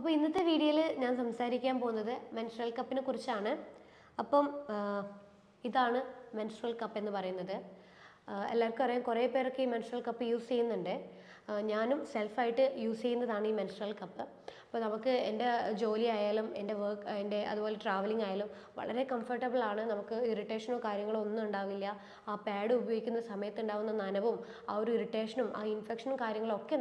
അപ്പോൾ ഇന്നത്തെ വീഡിയോയിൽ ഞാൻ സംസാരിക്കാൻ പോകുന്നത് മെൻസ്ട്രൽ കപ്പിനെ കുറിച്ചാണ്. അപ്പം ഇതാണ് മെൻസ്ട്രൽ കപ്പ് എന്ന് പറയുന്നത്. എല്ലാവർക്കും അറിയാം, കുറേ പേരൊക്കെ ഈ മെൻസ്ട്രൽ കപ്പ് യൂസ് ചെയ്യുന്നുണ്ട്. ഞാനും സെൽഫായിട്ട് യൂസ് ചെയ്യുന്നതാണ് ഈ മെൻസ്ട്രൽ കപ്പ്. അപ്പോൾ നമുക്ക് എൻ്റെ ജോലി ആയാലും എൻ്റെ അതുപോലെ ട്രാവലിംഗ് ആയാലും വളരെ കംഫർട്ടബിൾ ആണ്. നമുക്ക് ഇറിറ്റേഷനോ കാര്യങ്ങളോ ഒന്നും ഉണ്ടാവില്ല. ആ പാഡ് ഉപയോഗിക്കുന്ന സമയത്ത് ഉണ്ടാകുന്ന നനവും ആ ഒരു ഇറിറ്റേഷനും ആ ഇൻഫെക്ഷനും കാര്യങ്ങളും ഒക്കെ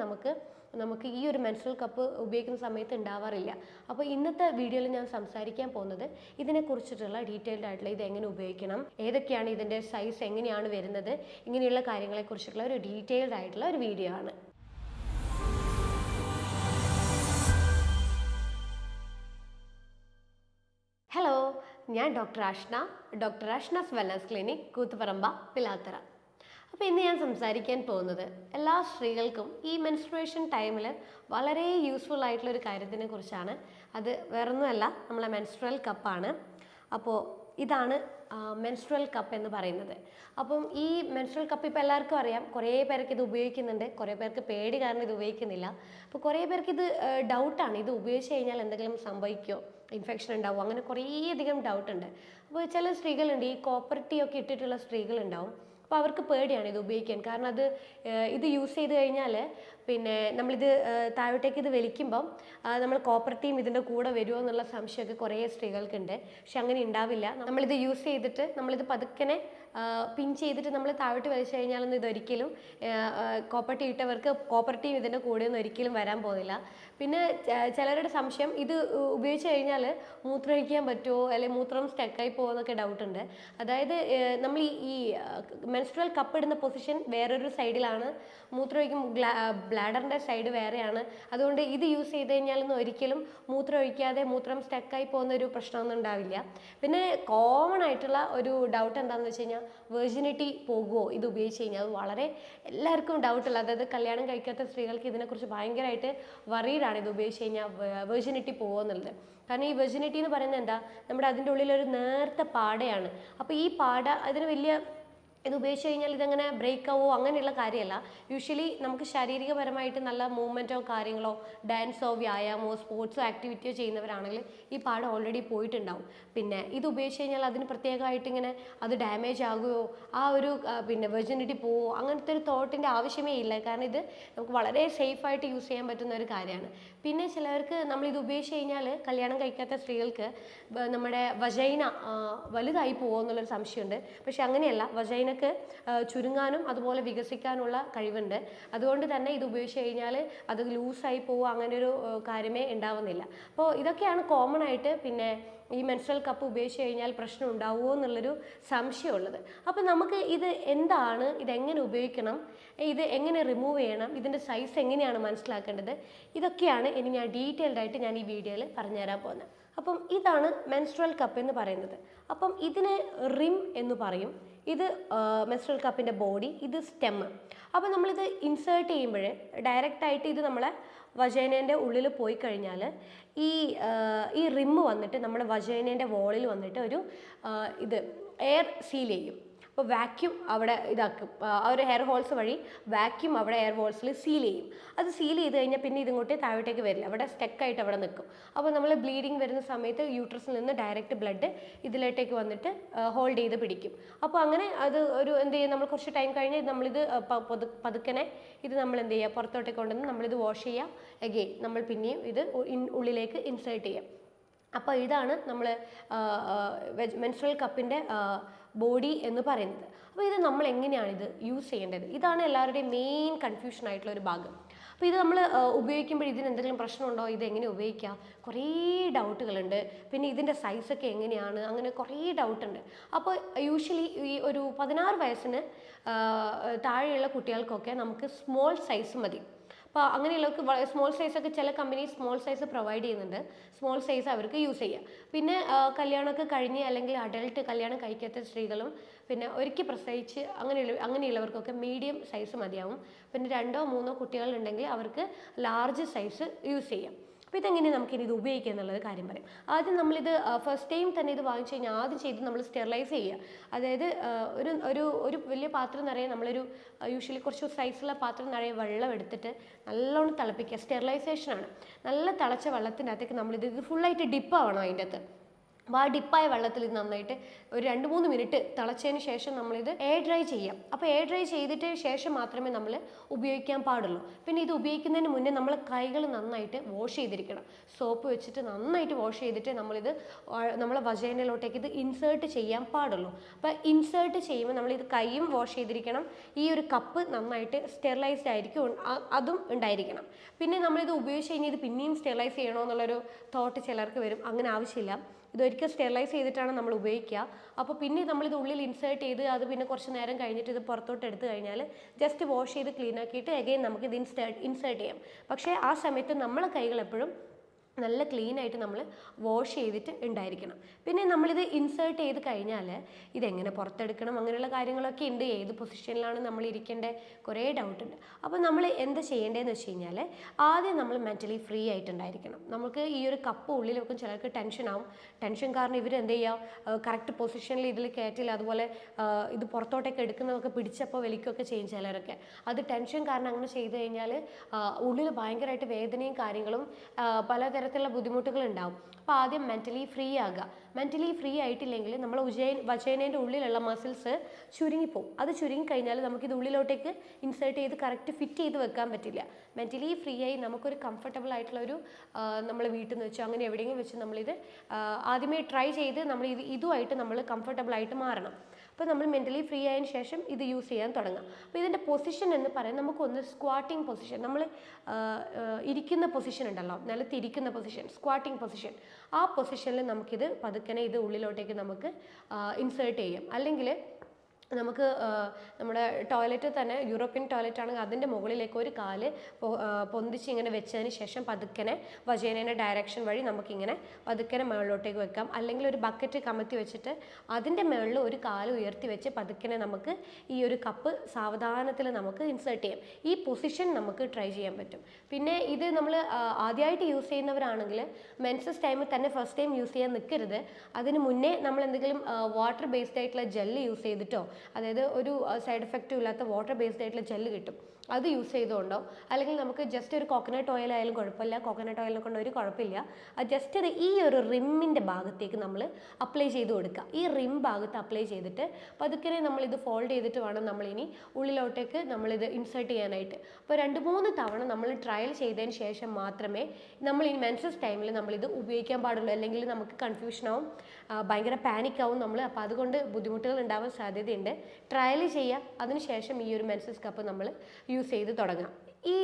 നമുക്ക് ഈ ഒരു മെൻസ്ട്രൽ കപ്പ് ഉപയോഗിക്കുന്ന സമയത്ത് ഉണ്ടാവാറില്ല. അപ്പോൾ ഇന്നത്തെ വീഡിയോയിൽ ഞാൻ സംസാരിക്കാൻ പോകുന്നത് ഇതിനെക്കുറിച്ചിട്ടുള്ള ഡീറ്റെയിൽഡ് ആയിട്ടുള്ള ഇത് എങ്ങനെ ഉപയോഗിക്കണം, ഏതൊക്കെയാണ് ഇതിൻ്റെ സൈസ് എങ്ങനെയാണ് വരുന്നത്, ഇങ്ങനെയുള്ള കാര്യങ്ങളെക്കുറിച്ചിട്ടുള്ള ഒരു ഡീറ്റെയിൽഡ് ആയിട്ടുള്ള ഒരു വീഡിയോ ആണ്. ഹലോ, ഞാൻ doctor Ashna's wellness clinic, Koothuparamba, Pilathara. അപ്പോൾ ഇന്ന് ഞാൻ സംസാരിക്കാൻ പോകുന്നത് എല്ലാ സ്ത്രീകൾക്കും ഈ മെൻസ്ട്രുവേഷൻ ടൈമിൽ വളരെ യൂസ്ഫുൾ ആയിട്ടുള്ള ഒരു കാര്യത്തിനെ കുറിച്ചാണ്. അത് വേറൊന്നുമല്ല, നമ്മളെ മെൻസ്ട്രൽ കപ്പാണ്. അപ്പോൾ ഇതാണ് മെൻസ്ട്രൽ കപ്പ് എന്ന് പറയുന്നത്. അപ്പം ഈ മെൻസ്ട്രൽ കപ്പ് ഇപ്പോൾ എല്ലാവർക്കും അറിയാം. കുറേ പേർക്ക് ഇത് ഉപയോഗിക്കുന്നുണ്ട്, കുറേ പേർക്ക് പേടി കാരണം ഇത് ഉപയോഗിക്കുന്നില്ല. അപ്പോൾ കുറേ പേർക്ക് ഇത് ഡൗട്ടാണ്, ഇത് ഉപയോഗിച്ച് കഴിഞ്ഞാൽ എന്തെങ്കിലും സംഭവിക്കുമോ, ഇൻഫെക്ഷൻ ഉണ്ടാവും, അങ്ങനെ കുറേയധികം ഡൗട്ടുണ്ട്. അപ്പോൾ ചില സ്ത്രീകളുണ്ട്, ഈ കോപ്പർ ടീ ഒക്കെ ഇട്ടിട്ടുള്ള സ്ത്രീകളുണ്ടാവും. അപ്പോൾ അവർക്ക് പേടിയാണ് ഇത് ഉപയോഗിക്കാൻ. കാരണം ഇത് യൂസ് ചെയ്ത് കഴിഞ്ഞാൽ പിന്നെ നമ്മളിത് താഴോട്ടേക്ക് ഇത് വലിക്കുമ്പം നമ്മൾ കോപ്പർ ടീം ഇതിൻ്റെ കൂടെ വരുമോ എന്നുള്ള സംശയമൊക്കെ കുറേ സ്ത്രീകൾക്കുണ്ട്. പക്ഷെ അങ്ങനെ ഉണ്ടാവില്ല. നമ്മളിത് യൂസ് ചെയ്തിട്ട് നമ്മളിത് പതുക്കനെ പിൻ ചെയ്തിട്ട് നമ്മൾ താഴോട്ട് വലിച്ചു കഴിഞ്ഞാലൊന്നും ഇതൊരിക്കലും കോപ്പർ ടീ ഇട്ടവർക്ക് കോപ്പർ ടീം ഇതിൻ്റെ കൂടെയൊന്നും ഒരിക്കലും വരാൻ പോകുന്നില്ല. പിന്നെ ചിലരുടെ സംശയം, ഇത് ഉപയോഗിച്ച് കഴിഞ്ഞാൽ മൂത്രമൊഴിക്കാൻ പറ്റുമോ, അല്ലെങ്കിൽ മൂത്രം സ്റ്റക്കായി പോകുമോ എന്നൊക്കെ ഡൗട്ടുണ്ട്. അതായത് നമ്മൾ ഈ മെൻസ്ട്രൽ കപ്പ് ഇടുന്ന പൊസിഷൻ വേറൊരു സൈഡിലാണ്, മൂത്രമൊഴിക്കും ബ്ലാഡറിൻ്റെ സൈഡ് വേറെയാണ്. അതുകൊണ്ട് ഇത് യൂസ് ചെയ്ത് കഴിഞ്ഞാലൊന്നും ഒരിക്കലും മൂത്രം ഒഴിക്കാതെ മൂത്രം സ്റ്റക്കായി പോകുന്ന ഒരു പ്രശ്നമൊന്നും ഉണ്ടാവില്ല. പിന്നെ കോമൺ ആയിട്ടുള്ള ഒരു ഡൗട്ട് എന്താണെന്ന് വെച്ച് കഴിഞ്ഞാൽ, വെർജിനിറ്റി പോകുമോ ഇത് ഉപയോഗിച്ച് കഴിഞ്ഞാൽ. അത് വളരെ എല്ലാവർക്കും ഡൗട്ടുള്ള, അതായത് കല്യാണം കഴിക്കാത്ത സ്ത്രീകൾക്ക് ഇതിനെക്കുറിച്ച് ഭയങ്കരമായിട്ട് വറീഡാണ് ഇത് ഉപയോഗിച്ച് കഴിഞ്ഞാൽ വെർജിനിറ്റി പോകുമോ എന്നുള്ളത്. കാരണം ഈ വെർജിനിറ്റി എന്ന് പറയുന്നത് എന്താ, നമ്മുടെ അതിൻ്റെ ഉള്ളിലൊരു നേർത്ത പാടയാണ്. അപ്പോൾ ഈ പാട അതിന് വലിയ ഇത് ഉപയോഗിച്ച് കഴിഞ്ഞാൽ ഇതെങ്ങനെ ബ്രേക്ക് ആവുമോ അങ്ങനെയുള്ള കാര്യമല്ല. യൂഷ്വലി നമുക്ക് ശാരീരികപരമായിട്ട് നല്ല മൂവ്മെൻറ്റോ കാര്യങ്ങളോ ഡാൻസോ വ്യായാമമോ സ്പോർട്സോ ആക്ടിവിറ്റിയോ ചെയ്യുന്നവരാണെങ്കിൽ ഈ പാട് ഓൾറെഡി പോയിട്ടുണ്ടാവും. പിന്നെ ഇത് ഉപയോഗിച്ച് കഴിഞ്ഞാൽ അതിന് പ്രത്യേകമായിട്ട് ഇങ്ങനെ അത് ഡാമേജ് ആകുമോ, ആ ഒരു പിന്നെ വെർജിനിറ്റി പോവോ, അങ്ങനത്തെ ഒരു തോട്ടിൻ്റെ ആവശ്യമേ ഇല്ല. കാരണം ഇത് നമുക്ക് വളരെ സേഫായിട്ട് യൂസ് ചെയ്യാൻ പറ്റുന്ന ഒരു കാര്യമാണ്. പിന്നെ ചിലവർക്ക് നമ്മളിത് ഉപയോഗിച്ച് കഴിഞ്ഞാൽ, കല്യാണം കഴിക്കാത്ത സ്ത്രീകൾക്ക് നമ്മുടെ വജൈന വലുതായി പോകുമോ എന്നുള്ളൊരു സംശയമുണ്ട്. പക്ഷെ അങ്ങനെയല്ല, വജൈന ചുരുങ്ങാനും അതുപോലെ വികസിക്കാനുള്ള കഴിവുണ്ട്. അതുകൊണ്ട് തന്നെ ഇത് ഉപയോഗിച്ച് കഴിഞ്ഞാൽ അത് ലൂസായി പോവുക അങ്ങനെ ഒരു കാര്യമേ ഉണ്ടാവുന്നില്ല. അപ്പോൾ ഇതൊക്കെയാണ് കോമൺ ആയിട്ട് പിന്നെ ഈ മെൻസ്ട്രൽ കപ്പ് ഉപയോഗിച്ച് കഴിഞ്ഞാൽ പ്രശ്നം ഉണ്ടാവുമോ എന്നുള്ളൊരു സംശയമുള്ളത്. അപ്പോൾ നമുക്ക് ഇത് എന്താണ്, ഇതെങ്ങനെ ഉപയോഗിക്കണം, ഇത് എങ്ങനെ റിമൂവ് ചെയ്യണം, ഇതിൻ്റെ സൈസ് എങ്ങനെയാണ് മനസ്സിലാക്കേണ്ടത്, ഇതൊക്കെയാണ് ഇനി ഞാൻ ഡീറ്റെയിൽഡ് ആയിട്ട് ഞാൻ ഈ വീഡിയോയിൽ പറഞ്ഞുതരാൻ പോകുന്നത്. അപ്പം ഇതാണ് മെൻസ്ട്രൽ കപ്പ് എന്ന് പറയുന്നത്. അപ്പം ഇതിന് റിം എന്ന് പറയും. ഇത് മെൻസ്ട്രൽ കപ്പിൻ്റെ ബോഡി, ഇത് സ്റ്റെമ്മ്. അപ്പോൾ നമ്മളിത് ഇൻസേർട്ട് ചെയ്യുമ്പോൾ ഡയറക്റ്റായിട്ട് ഇത് നമ്മളെ വജൈനേൻ്റെ ഉള്ളിൽ പോയി കഴിഞ്ഞാൽ ഈ റിമ്മ് വന്നിട്ട് നമ്മുടെ വജൈനേൻ്റെ വോളിൽ വന്നിട്ട് ഒരു ഇത് എയർ സീൽ ചെയ്യും. അപ്പോൾ വാക്യൂം അവിടെ ഇതാക്കും, ആ ഒരു ഹെയർ ഹോൾസ് വഴി വാക്യൂം അവിടെ എയർ ഹോൾസിൽ സീൽ ചെയ്യും. അത് സീൽ ചെയ്ത് കഴിഞ്ഞാൽ പിന്നെ ഇതിങ്ങോട്ട് താഴോട്ടേക്ക് വരില്ല, അവിടെ സ്റ്റക്കായിട്ട് അവിടെ നിൽക്കും. അപ്പോൾ നമ്മൾ ബ്ലീഡിങ് വരുന്ന സമയത്ത് യൂട്രസിൽ നിന്ന് ഡയറക്റ്റ് ബ്ലഡ് ഇതിലോട്ടേക്ക് വന്നിട്ട് ഹോൾഡ് ചെയ്ത് പിടിക്കും. അപ്പോൾ അങ്ങനെ അത് ഒരു എന്ത് ചെയ്യും, നമ്മൾ കുറച്ച് ടൈം കഴിഞ്ഞ് നമ്മളിത് പതുക്കനെ ഇത് നമ്മൾ എന്ത് ചെയ്യുക, പുറത്തോട്ടേക്ക് കൊണ്ടുവന്ന് നമ്മളിത് വാഷ് ചെയ്യുക. അഗെയിൻ നമ്മൾ പിന്നെയും ഇത് ഉള്ളിലേക്ക് ഇൻസേർട്ട് ചെയ്യാം. അപ്പോൾ ഇതാണ് നമ്മൾ മെൻസ്ട്രൽ കപ്പിൻ്റെ ബോഡി എന്ന് പറയുന്നത്. അപ്പോൾ ഇത് നമ്മൾ എങ്ങനെയാണ് ഇത് യൂസ് ചെയ്യേണ്ടത്, ഇതാണ് എല്ലാവരുടെയും മെയിൻ കൺഫ്യൂഷൻ ആയിട്ടുള്ള ഒരു ഭാഗം. അപ്പോൾ ഇത് നമ്മൾ ഉപയോഗിക്കുമ്പോൾ ഇതിന് എന്തെങ്കിലും പ്രശ്നമുണ്ടോ, ഇത് എങ്ങനെ ഉപയോഗിക്കുക, കുറേ ഡൗട്ടുകളുണ്ട്. പിന്നെ ഇതിൻ്റെ സൈസൊക്കെ എങ്ങനെയാണ്, അങ്ങനെ കുറേ ഡൗട്ടുണ്ട്. അപ്പോൾ യൂഷ്വലി ഈ ഒരു 16 വയസ്സിന് താഴെയുള്ള കുട്ടികൾക്കൊക്കെ നമുക്ക് സ്മോൾ സൈസ് മതി. അപ്പോൾ അങ്ങനെയുള്ളവർക്ക് സ്മോൾ സൈസൊക്കെ ചില കമ്പനി സ്മോൾ സൈസ് പ്രൊവൈഡ് ചെയ്യുന്നുണ്ട്. സ്മോൾ സൈസ് അവർക്ക് യൂസ് ചെയ്യാം. പിന്നെ കല്യാണമൊക്കെ കഴിഞ്ഞ് അല്ലെങ്കിൽ അഡൾട്ട് കല്യാണം കഴിക്കാത്ത സ്ത്രീകളും പിന്നെ ഒരിക്കൽ പ്രസവിച്ച് അങ്ങനെയുള്ളവർക്കൊക്കെ മീഡിയം സൈസ് മതിയാവും. പിന്നെ 2 or 3 കുട്ടികളുണ്ടെങ്കിൽ അവർക്ക് ലാർജ് സൈസ് യൂസ് ചെയ്യാം. അപ്പോൾ ഇതെങ്ങനെയാണ് നമുക്കിനി ഇത് ഉപയോഗിക്കുക എന്നുള്ളത് കാര്യം പറയും. ആദ്യം നമ്മളിത് ഫസ്റ്റ് ടൈം തന്നെ ഇത് വാങ്ങിച്ചു കഴിഞ്ഞാൽ ആദ്യം ചെയ്ത് നമ്മൾ സ്റ്റെറിലൈസ് ചെയ്യുക. അതായത് ഒരു ഒരു ഒരു വലിയ പാത്രം നിറയെ നമ്മളൊരു യൂഷ്വലി കുറച്ച് സൈസുള്ള പാത്രം നിറയെ വെള്ളം എടുത്തിട്ട് നല്ലോണം തിളപ്പിക്കുക. സ്റ്റെറിലൈസേഷനാണ്. നല്ല തിളച്ച വെള്ളത്തിൻ്റെ അകത്തേക്ക് നമ്മളിത് ഫുള്ളായിട്ട് ഡിപ്പാവണം അതിൻ്റെ അകത്ത്. അപ്പോൾ ആ ഡിപ്പായ വെള്ളത്തിൽ ഇത് നന്നായിട്ട് ഒരു 2-3 മിനിറ്റ് തിളച്ചതിന് ശേഷം നമ്മളിത് എയർ ഡ്രൈ ചെയ്യാം. അപ്പോൾ എയർ ഡ്രൈ ചെയ്തിട്ട് ശേഷം മാത്രമേ നമ്മൾ ഉപയോഗിക്കാൻ പാടുള്ളൂ. പിന്നെ ഇത് ഉപയോഗിക്കുന്നതിന് മുന്നേ നമ്മൾ കൈകൾ നന്നായിട്ട് വാഷ് ചെയ്തിരിക്കണം. സോപ്പ് വെച്ചിട്ട് നന്നായിട്ട് വാഷ് ചെയ്തിട്ട് നമ്മളിത് നമ്മളെ വജൈനയിലോട്ടേക്ക് ഇത് ഇൻസേർട്ട് ചെയ്യാൻ പാടുള്ളൂ. അപ്പോൾ ഇൻസേർട്ട് ചെയ്യുമ്പോൾ നമ്മളിത് കൈയും വാഷ് ചെയ്തിരിക്കണം. ഈ ഒരു കപ്പ് നന്നായിട്ട് സ്റ്റെറിലൈസ്ഡ് ആയിരിക്കും, അതും ഉണ്ടായിരിക്കണം. പിന്നെ നമ്മളിത് ഉപയോഗിച്ച് കഴിഞ്ഞാൽ ഇത് പിന്നെയും സ്റ്റെറിലൈസ് ചെയ്യണോ എന്നുള്ളൊരു തോട്ട് ചിലർക്ക് വരും. അങ്ങനെ ആവശ്യമില്ല. ഇതൊരിക്കൽ സ്റ്റെറിലൈസ് ചെയ്തിട്ടാണ് നമ്മൾ ഉപയോഗിക്കുക. അപ്പോൾ പിന്നെ നമ്മളിത് ഉള്ളിൽ ഇൻസേർട്ട് ചെയ്ത് അത് പിന്നെ കുറച്ച് നേരം കഴിഞ്ഞിട്ട് ഇത് പുറത്തോട്ട് എടുത്തു കഴിഞ്ഞാൽ ജസ്റ്റ് വാഷ് ചെയ്ത് ക്ലീൻ ആക്കിയിട്ട് അഗൈൻ നമുക്ക് ഇത് ഇൻസേർട്ട് ചെയ്യാം. പക്ഷേ ആ സമയത്ത് നമ്മളെ കൈകൾ എപ്പോഴും നല്ല ക്ലീൻ ആയിട്ട് നമ്മൾ വാഷ് ചെയ്തിട്ട് ഉണ്ടായിരിക്കണം. പിന്നെ നമ്മളിത് ഇൻസേർട്ട് ചെയ്ത് കഴിഞ്ഞാൽ ഇതെങ്ങനെ പുറത്തെടുക്കണം അങ്ങനെയുള്ള കാര്യങ്ങളൊക്കെ ഉണ്ട്. ഏത് പൊസിഷനിലാണ് നമ്മൾ ഇരിക്കേണ്ടത്, കുറേ ഡൗട്ട് ഉണ്ട്. അപ്പോൾ നമ്മൾ എന്താ ചെയ്യേണ്ടതെന്ന് വെച്ച് കഴിഞ്ഞാൽ ആദ്യം നമ്മൾ മെൻ്റലി ഫ്രീ ആയിട്ടുണ്ടായിരിക്കണം. നമുക്ക് ഈ ഒരു കപ്പ് ഉള്ളിൽ വെക്കും ചിലർക്ക് ടെൻഷൻ ആവും. ടെൻഷൻ കാരണം ഇവർ എന്ത് ചെയ്യുക, കറക്റ്റ് പൊസിഷനിൽ ഇതിൽ കയറ്റില്ല. അതുപോലെ ഇത് പുറത്തോട്ടൊക്കെ എടുക്കുന്നതൊക്കെ പിടിച്ചപ്പോൾ വലിക്കുകയൊക്കെ ചെയ്യും ചിലരൊക്കെ. അത് ടെൻഷൻ കാരണം അങ്ങനെ ചെയ്ത് കഴിഞ്ഞാൽ ഉള്ളിൽ ഭയങ്കരമായിട്ട് വേദനയും കാര്യങ്ങളും പലതരത്തിലുള്ള ബുദ്ധിമുട്ടുകൾ ഉണ്ടാവും. അപ്പോൾ ആദ്യം മെൻ്റലി ഫ്രീ ആകുക. മെൻ്റലി ഫ്രീ ആയിട്ടില്ലെങ്കിൽ നമ്മൾ വജൈനേൻ്റെ ഉള്ളിലുള്ള മസിൽസ് ചുരുങ്ങിപ്പോവും. അത് ചുരുങ്ങിക്കഴിഞ്ഞാൽ നമുക്കിത് ഉള്ളിലോട്ടേക്ക് ഇൻസേർട്ട് ചെയ്ത് കറക്റ്റ് ഫിറ്റ് ചെയ്ത് വെക്കാൻ പറ്റില്ല. മെൻ്റലി ഫ്രീ ആയി നമുക്കൊരു കംഫർട്ടബിൾ ആയിട്ടുള്ളൊരു നമ്മൾ വീട്ടിൽ നിന്ന് വെച്ചോ അങ്ങനെ എവിടെയെങ്കിലും വെച്ച് നമ്മളിത് ആദ്യമേ ട്രൈ ചെയ്ത് നമ്മൾ ഇതുമായിട്ട് നമ്മൾ കംഫർട്ടബിൾ ആയിട്ട് മാറണം. അപ്പോൾ നമ്മൾ മെൻ്റലി ഫ്രീ ആയതിനു ശേഷം ഇത് യൂസ് ചെയ്യാൻ തുടങ്ങാം. അപ്പോൾ ഇതിൻ്റെ പൊസിഷൻ എന്ന് പറയാൻ നമുക്കൊന്ന് സ്ക്വാട്ടിങ് പൊസിഷൻ, നമ്മൾ ഇരിക്കുന്ന പൊസിഷൻ ഉണ്ടല്ലോ, നിലത്തിരിക്കുന്ന പൊസിഷൻ, സ്ക്വാട്ടിങ് പൊസിഷൻ, ആ പൊസിഷനിൽ നമുക്കിത് പതുക്കനെ ഇത് ഉള്ളിലോട്ടേക്ക് നമുക്ക് ഇൻസേർട്ട് ചെയ്യാം. അല്ലെങ്കിൽ നമുക്ക് നമ്മുടെ ടോയ്ലറ്റ് തന്നെ യൂറോപ്യൻ ടോയ്ലറ്റ് ആണെങ്കിൽ അതിൻ്റെ മുകളിലേക്ക് ഒരു കാല് പൊന്തിച്ച് ഇങ്ങനെ വെച്ചതിന് ശേഷം പതുക്കനെ വജൈനയുടെ ഡയറക്ഷൻ വഴി നമുക്കിങ്ങനെ പതുക്കനെ മുകളിലോട്ടേക്ക് വെക്കാം. അല്ലെങ്കിൽ ഒരു ബക്കറ്റ് കമത്തി വെച്ചിട്ട് അതിൻ്റെ മുകളിൽ ഒരു കാല് ഉയർത്തി വെച്ച് പതുക്കനെ നമുക്ക് ഈ ഒരു കപ്പ് സാവധാനത്തിൽ നമുക്ക് ഇൻസേർട്ട് ചെയ്യാം. ഈ പൊസിഷൻ നമുക്ക് ട്രൈ ചെയ്യാൻ പറ്റും. പിന്നെ ഇത് നമ്മൾ ആദ്യമായിട്ട് യൂസ് ചെയ്യുന്നവരാണെങ്കിൽ മെൻസസ് ടൈമിൽ തന്നെ ഫസ്റ്റ് ടൈം യൂസ് ചെയ്യാൻ നിൽക്കരുത്. അതിന് മുന്നേ നമ്മൾ എന്തെങ്കിലും വാട്ടർ ബേസ്ഡ് ആയിട്ടുള്ള ജെല്ല് യൂസ് ചെയ്തിട്ടോ, അതായത് ഒരു സൈഡ് എഫക്റ്റും ഇല്ലാത്ത വാട്ടർ ബേസ്ഡ് ആയിട്ടുള്ള ജെല്ല് കിട്ടും, അത് യൂസ് ചെയ്തുകൊണ്ടോ, അല്ലെങ്കിൽ നമുക്ക് ജസ്റ്റ് ഒരു കോക്കനട്ട് ഓയിൽ ആയാലും കുഴപ്പമില്ല. കോക്കനട്ട് ഓയിലിനെ കൊണ്ട് ഒരു കുഴപ്പമില്ല. അത് ജസ്റ്റ് ഈ ഒരു റിമ്മിൻ്റെ ഭാഗത്തേക്ക് നമ്മൾ അപ്ലൈ ചെയ്ത് കൊടുക്കുക. ഈ റിം ഭാഗത്ത് അപ്ലൈ ചെയ്തിട്ട് പതുക്കെ നമ്മളിത് ഫോൾഡ് ചെയ്തിട്ട് വേണം നമ്മളിനി ഉള്ളിലോട്ടേക്ക് നമ്മളിത് ഇൻസേർട്ട് ചെയ്യാനായിട്ട്. അപ്പോൾ 2-3 തവണ നമ്മൾ ട്രയൽ ചെയ്തതിന് ശേഷം മാത്രമേ നമ്മൾ ഈ മെൻസസ് ടൈമിൽ നമ്മളിത് ഉപയോഗിക്കാൻ പാടുള്ളൂ. അല്ലെങ്കിൽ നമുക്ക് കൺഫ്യൂഷനാവും, ഭയങ്കര പാനിക്കാവും നമ്മൾ. അപ്പോൾ അതുകൊണ്ട് ബുദ്ധിമുട്ടുകൾ ഉണ്ടാവാൻ സാധ്യതയുണ്ട്. ട്രയൽ ചെയ്യുക, അതിനുശേഷം ഈ ഒരു മെൻസസ് കപ്പ് നമ്മൾ യൂസ് ചെയ്ത് തുടങ്ങാം. ഈ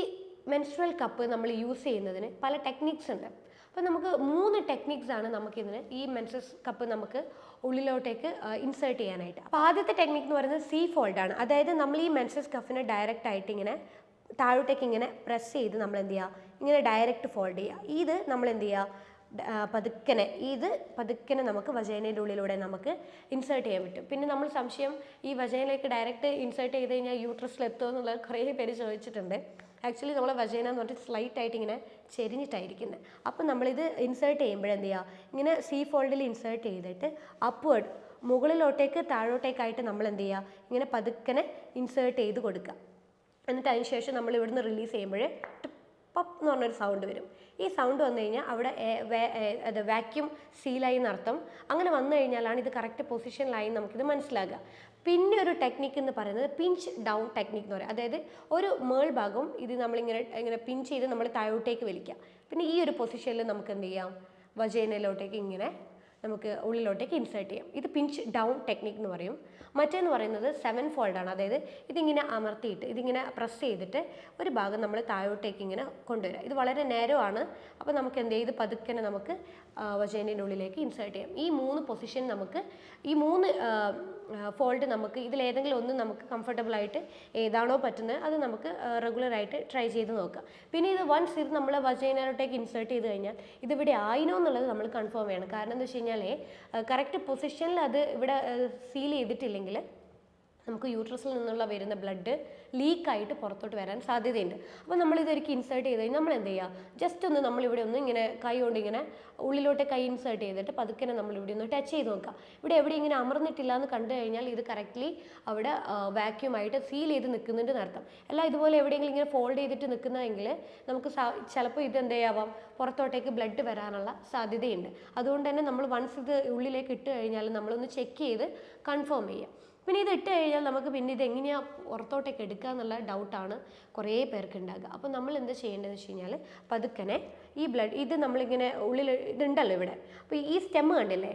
മെൻസ്ട്രൽ കപ്പ് നമ്മൾ യൂസ് ചെയ്യുന്നതിന് പല ടെക്നിക്സ് ഉണ്ട്. അപ്പോൾ നമുക്ക് 3 ടെക്നിക്സ് ആണ് നമുക്കിതിന് ഈ മെൻസസ് കപ്പ് നമുക്ക് ഉള്ളിലോട്ടേക്ക് ഇൻസേർട്ട് ചെയ്യാനായിട്ട്. അപ്പോൾ ആദ്യത്തെ ടെക്നിക്ക് എന്ന് പറയുന്നത് സി ഫോൾഡ് ആണ്. അതായത് നമ്മൾ ഈ മെൻസസ് കപ്പിനെ ഡയറക്റ്റ് ആയിട്ട് ഇങ്ങനെ താഴോട്ടേക്ക് ഇങ്ങനെ പ്രസ് ചെയ്ത് നമ്മൾ എന്ത് ചെയ്യുക, ഇങ്ങനെ ഡയറക്റ്റ് ഫോൾഡ് ചെയ്യുക. ഇത് നമ്മൾ എന്ത് ചെയ്യുക, പതുക്കനെ നമുക്ക് വജൈനയുടെ ഉള്ളിലൂടെ നമുക്ക് ഇൻസേർട്ട് ചെയ്യാൻ പറ്റും. പിന്നെ നമ്മൾ സംശയം, ഈ വജൈനയിലേക്ക് ഡയറക്റ്റ് ഇൻസേർട്ട് ചെയ്ത് കഴിഞ്ഞാൽ യൂട്രസിൽ എത്തുമോ എന്നുള്ളത് കുറേ പേര് ചോദിച്ചിട്ടുണ്ട്. ആക്ച്വലി നമ്മളെ വജൈന എന്ന് പറഞ്ഞിട്ട് സ്ലൈറ്റ് ആയിട്ട് ഇങ്ങനെ ചെരിഞ്ഞിട്ടായിരിക്കുന്നത്. അപ്പം നമ്മളിത് ഇൻസേർട്ട് ചെയ്യുമ്പോഴെന്ത് ചെയ്യുക, ഇങ്ങനെ സി ഫോൾഡിൽ ഇൻസേർട്ട് ചെയ്തിട്ട് അപ്വേർഡ് മുകളിലോട്ടേക്ക് താഴോട്ടേക്കായിട്ട് നമ്മൾ എന്ത് ചെയ്യുക, ഇങ്ങനെ പതുക്കനെ ഇൻസേർട്ട് ചെയ്ത് കൊടുക്കുക. എന്നിട്ട് അതിന് ശേഷം നമ്മൾ ഇവിടുന്ന് റിലീസ് ചെയ്യുമ്പോൾ പപ്പ് എന്ന് പറഞ്ഞൊരു സൗണ്ട് വരും. ഈ സൗണ്ട് വന്നു കഴിഞ്ഞാൽ അവിടെ അത് വാക്യൂം സീലായി എന്നർത്ഥം. അങ്ങനെ വന്നു കഴിഞ്ഞാലാണ് ഇത് കറക്റ്റ് പൊസിഷനിലായി നമുക്കിത് മനസ്സിലാകുക. പിന്നെ ഒരു ടെക്നിക്ക് എന്ന് പറയുന്നത് പിഞ്ച് ഡൗൺ ടെക്നിക്ക് എന്ന് പറയും. അതായത് ഒരു മേൾ ഭാഗം ഇത് നമ്മളിങ്ങനെ പിഞ്ച് ചെയ്ത് നമ്മൾ താഴോട്ടേക്ക് വലിക്കുക. പിന്നെ ഈ ഒരു പൊസിഷനിൽ നമുക്ക് എന്ത് ചെയ്യാം, വജൈനയിലോട്ടേക്ക് ഇങ്ങനെ നമുക്ക് ഉള്ളിലോട്ടേക്ക് ഇൻസേർട്ട് ചെയ്യാം. ഇത് പിഞ്ച് ഡൗൺ ടെക്നിക്ക് എന്ന് പറയും. മറ്റേന്ന് പറയുന്നത് 7 ഫോൾഡാണ്. അതായത് ഇതിങ്ങനെ അമർത്തിയിട്ട് ഇതിങ്ങനെ പ്രസ് ചെയ്തിട്ട് ഒരു ഭാഗം നമ്മൾ താഴോട്ടേക്ക് ഇങ്ങനെ കൊണ്ടുവരിക. ഇത് വളരെ നേരമാണ്. അപ്പോൾ നമുക്ക് എന്ത് ചെയ്ത് പതുക്കനെ നമുക്ക് വജൈനയുടെ ഉള്ളിലേക്ക് ഇൻസേർട്ട് ചെയ്യാം. ഈ 3 പൊസിഷൻ നമുക്ക്, ഈ 3 ഫോൾഡ് നമുക്ക് ഇതിലേതെങ്കിലും ഒന്ന് നമുക്ക് കംഫർട്ടബിളായിട്ട് ഏതാണോ പറ്റുന്നത് അത് നമുക്ക് റെഗുലറായിട്ട് ട്രൈ ചെയ്ത് നോക്കാം. പിന്നെ ഇത് വൺസ് ഇത് നമ്മൾ വജൈനയിലോട്ടേക്ക് ഇൻസേർട്ട് ചെയ്ത് കഴിഞ്ഞാൽ ഇതിവിടെ ആയിനോ എന്നുള്ളത് നമ്മൾ കൺഫേം ചെയ്യണം. കാരണം എന്താ വെച്ച് കഴിഞ്ഞാൽ കറക്റ്റ് പൊസിഷനിൽ അത് ഇവിടെ സീൽ ചെയ്തിട്ടില്ലെങ്കിൽ നമുക്ക് യൂട്രസിൽ നിന്നുള്ള വരുന്ന ബ്ലഡ് ലീക്കായിട്ട് പുറത്തോട്ട് വരാൻ സാധ്യതയുണ്ട്. അപ്പോൾ നമ്മളിതൊരിക്കൽ ഇൻസേർട്ട് ചെയ്ത് കഴിഞ്ഞാൽ നമ്മൾ എന്ത് ചെയ്യുക, ജസ്റ്റ് ഒന്ന് നമ്മളിവിടെ ഒന്ന് ഇങ്ങനെ കൈ കൊണ്ട് ഇങ്ങനെ ഉള്ളിലോട്ട് കൈ ഇൻസേർട്ട് ചെയ്തിട്ട് പതുക്കെ നമ്മളിവിടെ ഒന്ന് ടച്ച് ചെയ്ത് നോക്കുക. ഇവിടെ എവിടെ ഇങ്ങനെ അമർന്നിട്ടില്ല എന്ന് കണ്ടു കഴിഞ്ഞാൽ ഇത് കറക്റ്റ്ലി അവിടെ വാക്യൂമായിട്ട് സീൽ ചെയ്ത് നിൽക്കുന്നുണ്ട് എന്നർത്ഥം. അല്ല ഇതുപോലെ എവിടെയെങ്കിലും ഇങ്ങനെ ഫോൾഡ് ചെയ്തിട്ട് നിൽക്കുന്നതെങ്കിൽ നമുക്ക് ചിലപ്പോൾ ഇത് എന്ത് ചെയ്യാവാം, പുറത്തോട്ടേക്ക് ബ്ലഡ് വരാനുള്ള സാധ്യതയുണ്ട്. അതുകൊണ്ട് തന്നെ നമ്മൾ വൺസ് ഇത് ഉള്ളിലേക്ക് ഇട്ട് കഴിഞ്ഞാൽ നമ്മളൊന്ന് ചെക്ക് ചെയ്ത് കൺഫേം ചെയ്യുക. പിന്നെ ഇത് ഇട്ട് കഴിഞ്ഞാൽ നമുക്ക് പിന്നെ ഇത് എങ്ങനെയാണ് പുറത്തോട്ടേക്ക് എടുക്കുക എന്നുള്ള ഡൗട്ടാണ് കുറേ പേർക്ക് ഉണ്ടാകുക. അപ്പോൾ നമ്മൾ എന്താ ചെയ്യേണ്ടതെന്ന് വെച്ച് കഴിഞ്ഞാൽ പതുക്കനെ ഈ ബ്ലഡ് ഇത് നമ്മളിങ്ങനെ ഉള്ളിൽ ഇതുണ്ടല്ലോ ഇവിടെ, അപ്പോൾ ഈ സ്റ്റെമ്മ് കണ്ടില്ലേ,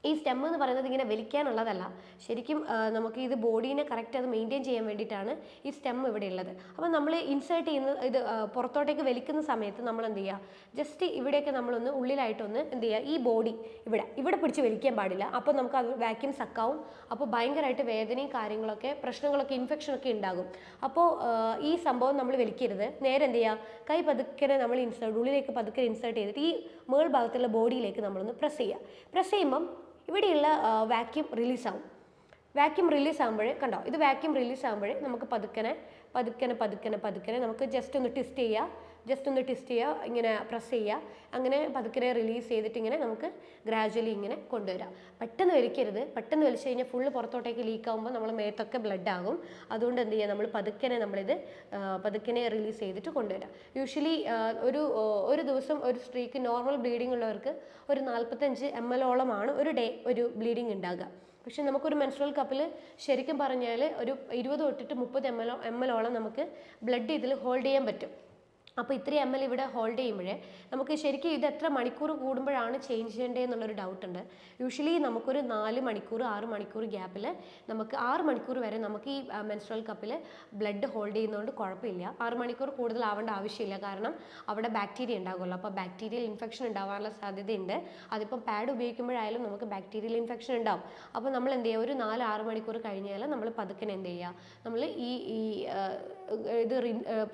ഈ സ്റ്റെമ്മ് എന്ന് പറയുന്നത് ഇങ്ങനെ വലിക്കാനുള്ളതല്ല, ശരിക്കും നമുക്ക് ഇത് ബോഡീനെ കറക്റ്റ് അത് മെയിൻറ്റെയിൻ ചെയ്യാൻ വേണ്ടിയിട്ടാണ് ഈ സ്റ്റെമ്മ് ഇവിടെ ഉള്ളത്. അപ്പോൾ നമ്മൾ ഇൻസേർട്ട് ചെയ്യുന്ന ഇത് പുറത്തോട്ടേക്ക് വലിക്കുന്ന സമയത്ത് നമ്മൾ എന്ത് ചെയ്യുക, ജസ്റ്റ് ഇവിടെയൊക്കെ നമ്മളൊന്ന് ഉള്ളിലായിട്ടൊന്ന് എന്ത് ചെയ്യുക, ഈ ബോഡി ഇവിടെ പിടിച്ച് വലിക്കാൻ പാടില്ല. അപ്പോൾ നമുക്ക് അത് വാക്യൂം സക്കാവും. അപ്പോൾ ഭയങ്കരമായിട്ട് വേദനയും കാര്യങ്ങളൊക്കെ പ്രശ്നങ്ങളൊക്കെ ഇൻഫെക്ഷനൊക്കെ ഉണ്ടാകും. അപ്പോൾ ഈ സംഭവം നമ്മൾ വലിക്കരുത്. നേരെ എന്ത് ചെയ്യുക, കൈ പതുക്കെ നമ്മൾ ഉള്ളിലേക്ക് പതുക്കെ ഇൻസേർട്ട് ചെയ്തിട്ട് ഈ മേൾ ഭാഗത്തുള്ള ബോഡിയിലേക്ക് നമ്മളൊന്ന് പ്രസ് ചെയ്യുക. പ്രസ് ചെയ്യുമ്പം ഇവിടെയുള്ള വാക്യൂം റിലീസാവും. വാക്യൂം റിലീസ് ആകുമ്പോഴേ കണ്ടോ, ഇത് വാക്യൂം റിലീസ് ആകുമ്പോഴേ നമുക്ക് പതുക്കനെ നമുക്ക് ജസ്റ്റ് ഒന്ന് ട്വിസ്റ്റ് ചെയ്യുക, ഇങ്ങനെ പ്രസ് ചെയ്യുക, അങ്ങനെ പതുക്കനെ റിലീസ് ചെയ്തിട്ട് ഇങ്ങനെ നമുക്ക് ഗ്രാജ്വലി ഇങ്ങനെ കൊണ്ടുവരാം. പെട്ടെന്ന് വലിക്കരുത്. പെട്ടെന്ന് വലിച്ചു കഴിഞ്ഞാൽ ഫുള്ള് പുറത്തോട്ടേക്ക് ലീക്ക് ആകുമ്പോൾ നമ്മൾ മേത്തൊക്കെ ബ്ലഡ് ആകും. അതുകൊണ്ട് എന്ത് ചെയ്യുക, നമ്മൾ പതുക്കനെ റിലീസ് ചെയ്തിട്ട് കൊണ്ടുവരാം. യൂഷ്വലി ഒരു ദിവസം ഒരു സ്ത്രീക്ക് നോർമൽ ബ്ലീഡിംഗ് ഉള്ളവർക്ക് ഒരു 45 ml ഒരു ഡേ ഒരു ബ്ലീഡിംഗ് ഉണ്ടാകുക. പക്ഷെ നമുക്കൊരു മെൻസ്ട്രൽ കപ്പിൽ ശരിക്കും പറഞ്ഞാൽ ഒരു 20 തൊട്ടിട്ട് 30 ml നമുക്ക് ബ്ലഡ് ഇതിൽ ഹോൾഡ് ചെയ്യാൻ പറ്റും. അപ്പോൾ ഇത്രയും ml ഇവിടെ ഹോൾഡ് ചെയ്യുമ്പോഴേ നമുക്ക് ശരിക്കും ഇത് എത്ര മണിക്കൂർ കൂടുമ്പോഴാണ് ചേഞ്ച് ചെയ്യേണ്ടതെന്നുള്ളൊരു ഡൗട്ടുണ്ട്. യൂഷ്വലി നമുക്കൊരു 4 മണിക്കൂർ 6 മണിക്കൂർ ഗ്യാപ്പിൽ നമുക്ക് 6 മണിക്കൂർ വരെ നമുക്ക് ഈ മെൻസ്ട്രൽ കപ്പിൽ ബ്ലഡ് ഹോൾഡ് ചെയ്യുന്നതുകൊണ്ട് കുഴപ്പമില്ല. 6 മണിക്കൂർ കൂടുതൽ ആവേണ്ട ആവശ്യമില്ല. കാരണം അവിടെ ബാക്ടീരിയ ഉണ്ടാകുമല്ലോ. അപ്പോൾ ബാക്ടീരിയൽ ഇൻഫെക്ഷൻ ഉണ്ടാവാനുള്ള സാധ്യതയുണ്ട്. അതിപ്പം പാഡ് ഉപയോഗിക്കുമ്പോഴായാലും നമുക്ക് ബാക്ടീരിയൽ ഇൻഫെക്ഷൻ ഉണ്ടാവും. അപ്പോൾ നമ്മൾ എന്ത് ചെയ്യുക, ഒരു 4-6 മണിക്കൂർ കഴിഞ്ഞാൽ നമ്മൾ പതുക്കനെ എന്ത് ചെയ്യുക, നമ്മൾ ഇത്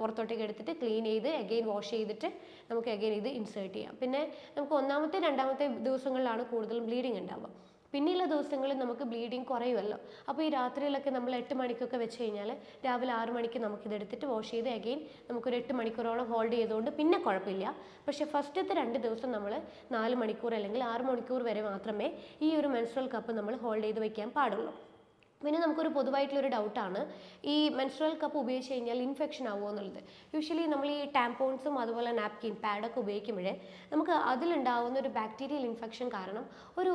പുറത്തോട്ടേക്ക് എടുത്തിട്ട് ക്ലീൻ ചെയ്ത് അഗെയിൻ വാഷ് ചെയ്തിട്ട് നമുക്ക് അഗെയിൻ ഇത് ഇൻസേർട്ട് ചെയ്യാം. പിന്നെ നമുക്ക് 1-ാമത്തെ 2-ാമത്തെ ദിവസങ്ങളിലാണ് കൂടുതലും ബ്ലീഡിങ് ഉണ്ടാവുക. പിന്നെയുള്ള ദിവസങ്ങളിൽ നമുക്ക് ബ്ലീഡിങ് കുറയുമല്ലോ. അപ്പോൾ ഈ രാത്രിയിലൊക്കെ നമ്മൾ 8 മണിക്കൊക്കെ വെച്ച് കഴിഞ്ഞാൽ രാവിലെ 6 മണിക്ക് നമുക്കിതെടുത്തിട്ട് വാഷ് ചെയ്ത് അഗെയിൻ നമുക്കൊരു 8 മണിക്കൂറോളം ഹോൾഡ് ചെയ്തുകൊണ്ട് പിന്നെ കുഴപ്പമില്ല. പക്ഷേ ഫസ്റ്റത്തെ 2 ദിവസം നമ്മൾ 4 മണിക്കൂർ അല്ലെങ്കിൽ 6 മണിക്കൂർ വരെ മാത്രമേ ഈ ഒരു മെൻസ്ട്രൽ കപ്പ് നമ്മൾ ഹോൾഡ് ചെയ്ത് വയ്ക്കാൻ പാടുള്ളൂ. പിന്നെ നമുക്കൊരു പൊതുവായിട്ടുള്ളൊരു ഡൗട്ടാണ്, ഈ മെൻസ്ട്രൽ കപ്പ് ഉപയോഗിച്ച് കഴിഞ്ഞാൽ ഇൻഫെക്ഷൻ ആവുമോ എന്നുള്ളത്. യൂഷ്വലി നമ്മൾ ഈ ടാംപോൺസും അതുപോലെ നാപ്കിൻ പാഡൊക്കെ ഉപയോഗിക്കുമ്പോഴേ നമുക്ക് അതിലുണ്ടാവുന്ന ഒരു ബാക്ടീരിയൽ ഇൻഫെക്ഷൻ കാരണം ഒരു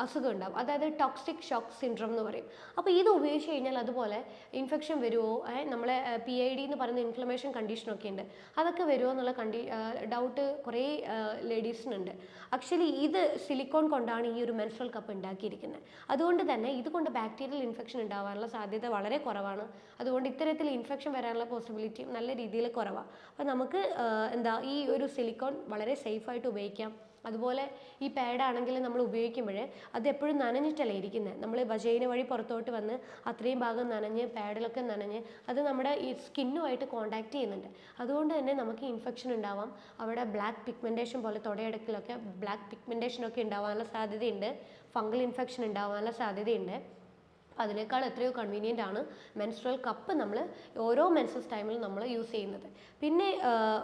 അസുഖം ഉണ്ടാവും. അതായത് ടോക്സിക് ഷോക്ക് സിൻഡ്രോം എന്ന് പറയും. അപ്പോൾ ഇത് ഉപയോഗിച്ച് കഴിഞ്ഞാൽ അതുപോലെ ഇൻഫെക്ഷൻ വരുമോ, നമ്മളെ PID എന്ന് പറയുന്ന ഇൻഫ്ലമേഷൻ കണ്ടീഷനൊക്കെ ഉണ്ട്, അതൊക്കെ വരുമോ എന്നുള്ള ഡൗട്ട് കുറേ ലേഡീസിനുണ്ട്. ആക്ച്വലി ഇത് സിലിക്കോൺ കൊണ്ടാണ് ഈ ഒരു മെൻസ്ട്രൽ കപ്പ് ഉണ്ടാക്കിയിരിക്കുന്നത്. അതുകൊണ്ട് തന്നെ ഇതുകൊണ്ട് ബാക്ടീരിയൽ ഇൻഫെക്ഷൻ ഉണ്ടാവാനുള്ള സാധ്യത വളരെ കുറവാണ്. അതുകൊണ്ട് ഇത്തരത്തിൽ ഇൻഫെക്ഷൻ വരാനുള്ള പോസിബിലിറ്റി നല്ല രീതിയിൽ കുറവാണ്. അപ്പോൾ നമുക്ക് ഈ ഒരു സിലിക്കോൺ വളരെ സേഫായിട്ട് ഉപയോഗിക്കാം. അതുപോലെ ഈ പാഡാണെങ്കിൽ നമ്മൾ ഉപയോഗിക്കുമ്പോൾ അത് എപ്പോഴും നനഞ്ഞിട്ടല്ലേ ഇരിക്കുന്നത്. നമ്മൾ വജൈന വഴി പുറത്തോട്ട് വന്ന് അത്രയും ഭാഗം നനഞ്ഞ് പാഡിലൊക്കെ നനഞ്ഞ് അത് നമ്മുടെ ഈ സ്കിന്നുമായിട്ട് കോണ്ടാക്ട് ചെയ്യുന്നുണ്ട്. അതുകൊണ്ട് തന്നെ നമുക്ക് ഇൻഫെക്ഷൻ ഉണ്ടാവാം. അവിടെ ബ്ലാക്ക് പിഗ്മെൻറ്റേഷൻ പോലെ തുടയിടക്കിലൊക്കെ ബ്ലാക്ക് പിഗ്മെൻറ്റേഷനൊക്കെ ഉണ്ടാവാനുള്ള സാധ്യതയുണ്ട്. ഫംഗൽ ഇൻഫെക്ഷൻ ഉണ്ടാവാനുള്ള സാധ്യതയുണ്ട്. അതിനേക്കാൾ എത്രയോ കൺവീനിയൻ്റ് ആണ് മെൻസ്ട്രൽ കപ്പ് നമ്മൾ ഓരോ മെൻസസ് ടൈമിൽ നമ്മൾ യൂസ് ചെയ്യുന്നത്. പിന്നെ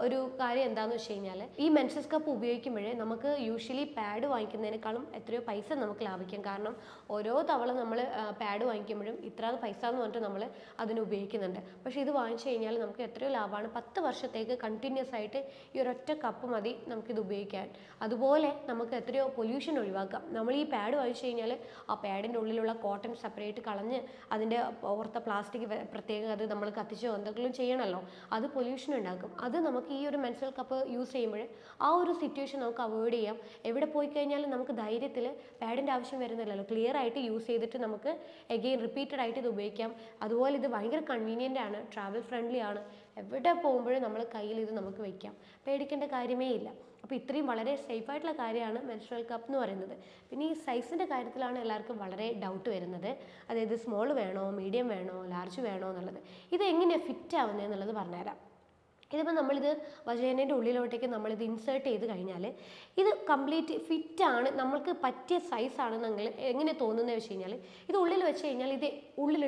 ഒരു കാര്യം എന്താണെന്ന് വെച്ച് കഴിഞ്ഞാൽ ഈ മെൻസസ് കപ്പ് ഉപയോഗിക്കുമ്പോഴേ നമുക്ക് യൂഷ്വലി പാഡ് വാങ്ങിക്കുന്നതിനേക്കാളും എത്രയോ പൈസ നമുക്ക് ലാഭിക്കാം. കാരണം ഓരോ തവണ നമ്മൾ പാഡ് വാങ്ങിക്കുമ്പോഴും ഇത്ര പൈസ എന്ന് പറഞ്ഞിട്ട് നമ്മൾ അതിന് ഉപയോഗിക്കുന്നുണ്ട്. പക്ഷേ ഇത് വാങ്ങിച്ചു കഴിഞ്ഞാൽ നമുക്ക് എത്രയോ ലാഭമാണ്. 10 വർഷത്തേക്ക് കണ്ടിന്യൂസ് ആയിട്ട് ഈ ഒരൊറ്റ കപ്പ് മതി നമുക്കിത് ഉപയോഗിക്കാൻ. അതുപോലെ നമുക്ക് എത്രയോ പൊല്യൂഷൻ ഒഴിവാക്കാം. നമ്മൾ ഈ പാഡ് വാങ്ങിച്ചു കഴിഞ്ഞാൽ ആ പാഡിൻ്റെ ഉള്ളിലുള്ള കോട്ടൺ സെപ്പറേറ്റ് കളഞ്ഞ് അതിൻ്റെ പുറത്തെ പ്ലാസ്റ്റിക് പ്രത്യേകം അത് നമ്മൾ കത്തിച്ചോ എന്തെങ്കിലും ചെയ്യണമല്ലോ, അത് പൊല്യൂഷൻ ഉണ്ടാക്കും. അത് നമുക്ക് ഈ ഒരു മെൻസ്ട്രൽ കപ്പ് യൂസ് ചെയ്യുമ്പോൾ ആ ഒരു സിറ്റുവേഷൻ നമുക്ക് അവോയ്ഡ് ചെയ്യാം. എവിടെ പോയി കഴിഞ്ഞാലും നമുക്ക് ധൈര്യത്തിൽ പാഡിൻ്റെ ആവശ്യം വരുന്നില്ലല്ലോ, ക്ലിയർ ആയിട്ട് യൂസ് ചെയ്തിട്ട് നമുക്ക് എഗെയിൻ റിപ്പീറ്റഡ് ആയിട്ട് ഇത് ഉപയോഗിക്കാം. അതുപോലെ ഇത് ഭയങ്കര കൺവീനിയൻ്റ് ആണ്, ട്രാവൽ ഫ്രണ്ട്ലി ആണ്. എവിടെ പോകുമ്പോഴും നമ്മൾ കയ്യിൽ ഇത് നമുക്ക് വയ്ക്കാം, പേടിക്കേണ്ട കാര്യമേ ഇല്ല. അപ്പോൾ ഇത്രയും വളരെ സേഫായിട്ടുള്ള കാര്യമാണ് മെൻസ്ട്രൽ കപ്പ് എന്ന് പറയുന്നത്. പിന്നെ ഈ സൈസിൻ്റെ കാര്യത്തിലാണ് എല്ലാവർക്കും വളരെ ഡൗട്ട് വരുന്നത്. അതായത് സ്മോൾ വേണോ, മീഡിയം വേണോ, ലാർജ് വേണോ എന്നുള്ളത്. ഇത് എങ്ങനെയാണ് ഫിറ്റ് ആവുന്നത് എന്നുള്ളത് പറഞ്ഞുതരാം. ഇതിപ്പോൾ നമ്മളിത് വജൈനയുടെ ഉള്ളിലോട്ടേക്ക് നമ്മളിത് ഇൻസേർട്ട് ചെയ്ത് കഴിഞ്ഞാൽ ഇത് കംപ്ലീറ്റ് ഫിറ്റാണ്, നമ്മൾക്ക് പറ്റിയ സൈസാണെന്നെങ്കിൽ എങ്ങനെ തോന്നുന്നത് വെച്ച് കഴിഞ്ഞാൽ ഇത് ഉള്ളിൽ വെച്ച് കഴിഞ്ഞാൽ ഇത് ഉള്ളിൽ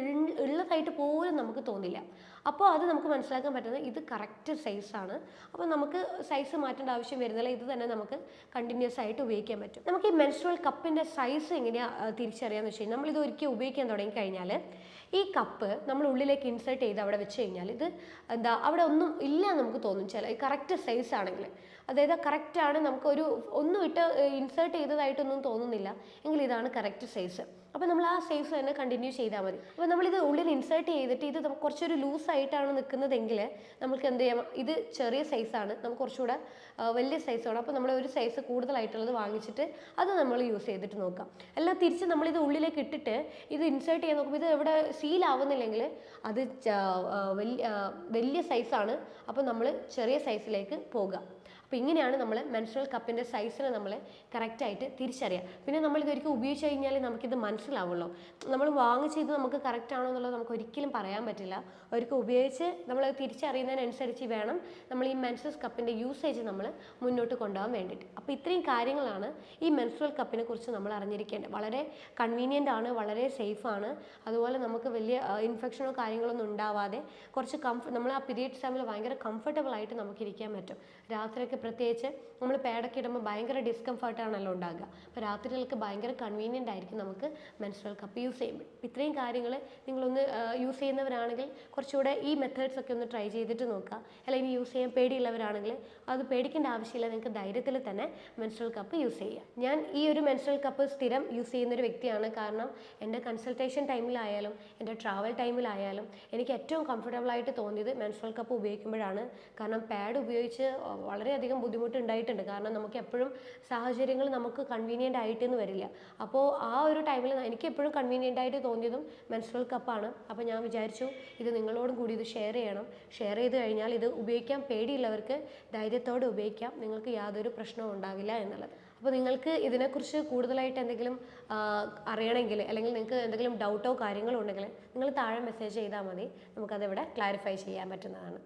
ഉള്ളതായിട്ട് പോലും നമുക്ക് തോന്നില്ല. അപ്പോൾ അത് നമുക്ക് മനസ്സിലാക്കാൻ പറ്റുന്നത് ഇത് കറക്റ്റ് സൈസാണ്. അപ്പോൾ നമുക്ക് സൈസ് മാറ്റേണ്ട ആവശ്യം വരുന്നില്ല, ഇത് തന്നെ നമുക്ക് കണ്ടിന്യൂസ് ആയിട്ട് ഉപയോഗിക്കാൻ പറ്റും. നമുക്ക് ഈ മെൻസ്ട്രുവൽ കപ്പിൻ്റെ സൈസ് എങ്ങനെയാണ് തിരിച്ചറിയാമെന്ന് വെച്ച് കഴിഞ്ഞാൽ നമ്മളിത് ഒരിക്കൽ ഉപയോഗിക്കാൻ തുടങ്ങി കഴിഞ്ഞാൽ ഈ കപ്പ് നമ്മൾ ഉള്ളിലേക്ക് ഇൻസേർട്ട് ചെയ്ത് അവിടെ വെച്ച് കഴിഞ്ഞാൽ ഇത് എന്താ അവിടെ ഒന്നും ഇല്ല നമുക്ക് തോന്നും. ചില കറക്റ്റ് സൈസ് ആണെങ്കിൽ, അതായത് കറക്റ്റാണ്, നമുക്കൊരു ഒന്നും ഇട്ട് ഇൻസേർട്ട് ചെയ്തതായിട്ടൊന്നും തോന്നുന്നില്ല എങ്കിൽ ഇതാണ് കറക്റ്റ് സൈസ്. അപ്പോൾ നമ്മൾ ആ സൈസ് തന്നെ കണ്ടിന്യൂ ചെയ്താൽ മതി. അപ്പോൾ നമ്മളിത് ഉള്ളിൽ ഇൻസേർട്ട് ചെയ്തിട്ട് ഇത് നമുക്ക് കുറച്ചൊരു ലൂസായിട്ടാണ് നിൽക്കുന്നതെങ്കിൽ നമുക്ക് എന്ത് ചെയ്യാം, ഇത് ചെറിയ സൈസാണ്, നമുക്ക് കുറച്ചുകൂടെ വലിയ സൈസാണ്. അപ്പോൾ നമ്മൾ ഒരു സൈസ് കൂടുതലായിട്ടുള്ളത് വാങ്ങിച്ചിട്ട് അത് നമ്മൾ യൂസ് ചെയ്തിട്ട് നോക്കാം. അല്ല തിരിച്ച് നമ്മളിത് ഉള്ളിലേക്ക് ഇട്ടിട്ട് ഇത് ഇൻസേർട്ട് ചെയ്യാൻ നോക്കുമ്പോൾ ഇത് എവിടെ സീലാവുന്നില്ലെങ്കിൽ അത് വലിയ സൈസാണ്, അപ്പോൾ നമ്മൾ ചെറിയ സൈസിലേക്ക് പോകുക. അപ്പോൾ ഇങ്ങനെയാണ് നമ്മൾ മെൻസ്ട്രുവൽ കപ്പിൻ്റെ സൈസിനെ നമ്മൾ കറക്റ്റായിട്ട് തിരിച്ചറിയുക. പിന്നെ നമ്മളിതൊരിക്കൽ ഉപയോഗിച്ച് കഴിഞ്ഞാൽ നമുക്കിത് മനസ്സിലാവുമല്ലോ, നമ്മൾ വാങ്ങിച്ചത് നമുക്ക് കറക്റ്റ് ആണോ എന്നുള്ളത് നമുക്ക് ഒരിക്കലും പറയാൻ പറ്റില്ല. ഒരിക്കൽ ഉപയോഗിച്ച് നമ്മളത് തിരിച്ചറിയുന്നതിനനുസരിച്ച് വേണം നമ്മൾ ഈ മെൻസ്ട്രുവൽ കപ്പിൻ്റെ യൂസേജ് നമ്മൾ മുന്നോട്ട് കൊണ്ടുപോകാൻ വേണ്ടിയിട്ട്. അപ്പോൾ ഇത്രയും കാര്യങ്ങളാണ് ഈ മെൻസ്ട്രുവൽ കപ്പിനെ കുറിച്ച് നമ്മൾ അറിഞ്ഞിരിക്കേണ്ടത്. വളരെ കൺവീനിയൻ്റ് ആണ്, വളരെ സേഫാണ്, അതുപോലെ നമുക്ക് വലിയ ഇൻഫെക്ഷനോ കാര്യങ്ങളൊന്നും ഉണ്ടാവാതെ കുറച്ച് നമ്മൾ ആ പീരിയഡ്സ് ടൈമിൽ ഭയങ്കര കംഫർട്ടബിൾ ആയിട്ട് നമുക്ക് ഇരിക്കാൻ പറ്റും. രാത്രിയൊക്കെ പ്രത്യേകിച്ച് നമ്മൾ പാഡൊക്കെ ഇടുമ്പോൾ ഭയങ്കര ഡിസ്കംഫർട്ടാണല്ലോ ഉണ്ടാകുക. അപ്പോൾ രാത്രികൾക്ക് ഭയങ്കര കൺവീനിയൻ്റ് ആയിരിക്കും നമുക്ക് മെൻസ്ട്രുവൽ കപ്പ് യൂസ് ചെയ്യുമ്പോൾ. ഇത്രയും കാര്യങ്ങൾ നിങ്ങളൊന്ന് യൂസ് ചെയ്യുന്നവരാണെങ്കിൽ കുറച്ചുകൂടെ ഈ മെത്തേഡ്സ് ഒക്കെ ഒന്ന് ട്രൈ ചെയ്തിട്ട് നോക്കുക. അല്ലെങ്കിൽ യൂസ് ചെയ്യാൻ പേടിയുള്ളവരാണെങ്കിൽ അത് പേടിക്കേണ്ട ആവശ്യമില്ല, നിങ്ങൾക്ക് ധൈര്യത്തിൽ തന്നെ മെൻസ്ട്രുവൽ കപ്പ് യൂസ് ചെയ്യാം. ഞാൻ ഈ ഒരു മെൻസ്ട്രുവൽ കപ്പ് സ്ഥിരം യൂസ് ചെയ്യുന്നൊരു വ്യക്തിയാണ്. കാരണം എൻ്റെ കൺസൾട്ടേഷൻ ടൈമിലായാലും എൻ്റെ ട്രാവൽ ടൈമിലായാലും എനിക്ക് ഏറ്റവും കംഫർട്ടബിൾ ആയിട്ട് തോന്നിയത് മെൻസ്ട്രുവൽ കപ്പ് ഉപയോഗിക്കുമ്പോഴാണ്. കാരണം പാഡ് ഉപയോഗിച്ച് വളരെയധികം ബുദ്ധിമുട്ട് ഉണ്ടായിട്ടുണ്ട്. കാരണം നമുക്ക് എപ്പോഴും സാഹചര്യങ്ങൾ നമുക്ക് കൺവീനിയൻ്റ് ആയിട്ടെന്ന് വരില്ല. അപ്പോൾ ആ ഒരു ടൈമിൽ എനിക്ക് എപ്പോഴും കൺവീനിയൻ്റ് ആയിട്ട് തോന്നിയതും മെൻസ്ട്രുവൽ കപ്പാണ്. അപ്പോൾ ഞാൻ വിചാരിച്ചു ഇത് നിങ്ങളോടും കൂടി ഇത് ഷെയർ ചെയ്യണം. ഷെയർ ചെയ്ത് കഴിഞ്ഞാൽ ഇത് ഉപയോഗിക്കാൻ പേടിയുള്ളവർക്ക് ധൈര്യത്തോടെ ഉപയോഗിക്കാം, നിങ്ങൾക്ക് യാതൊരു പ്രശ്നവും ഉണ്ടാവില്ല എന്നുള്ളത്. അപ്പോൾ നിങ്ങൾക്ക് ഇതിനെക്കുറിച്ച് കൂടുതലായിട്ട് എന്തെങ്കിലും അറിയണമെങ്കിൽ അല്ലെങ്കിൽ നിങ്ങൾക്ക് എന്തെങ്കിലും ഡൗട്ടോ കാര്യങ്ങളോ ഉണ്ടെങ്കിൽ നിങ്ങൾ താഴെ മെസ്സേജ് ചെയ്താൽ മതി, നമുക്കതിവിടെ ക്ലാരിഫൈ ചെയ്യാൻ പറ്റുന്നതാണ്.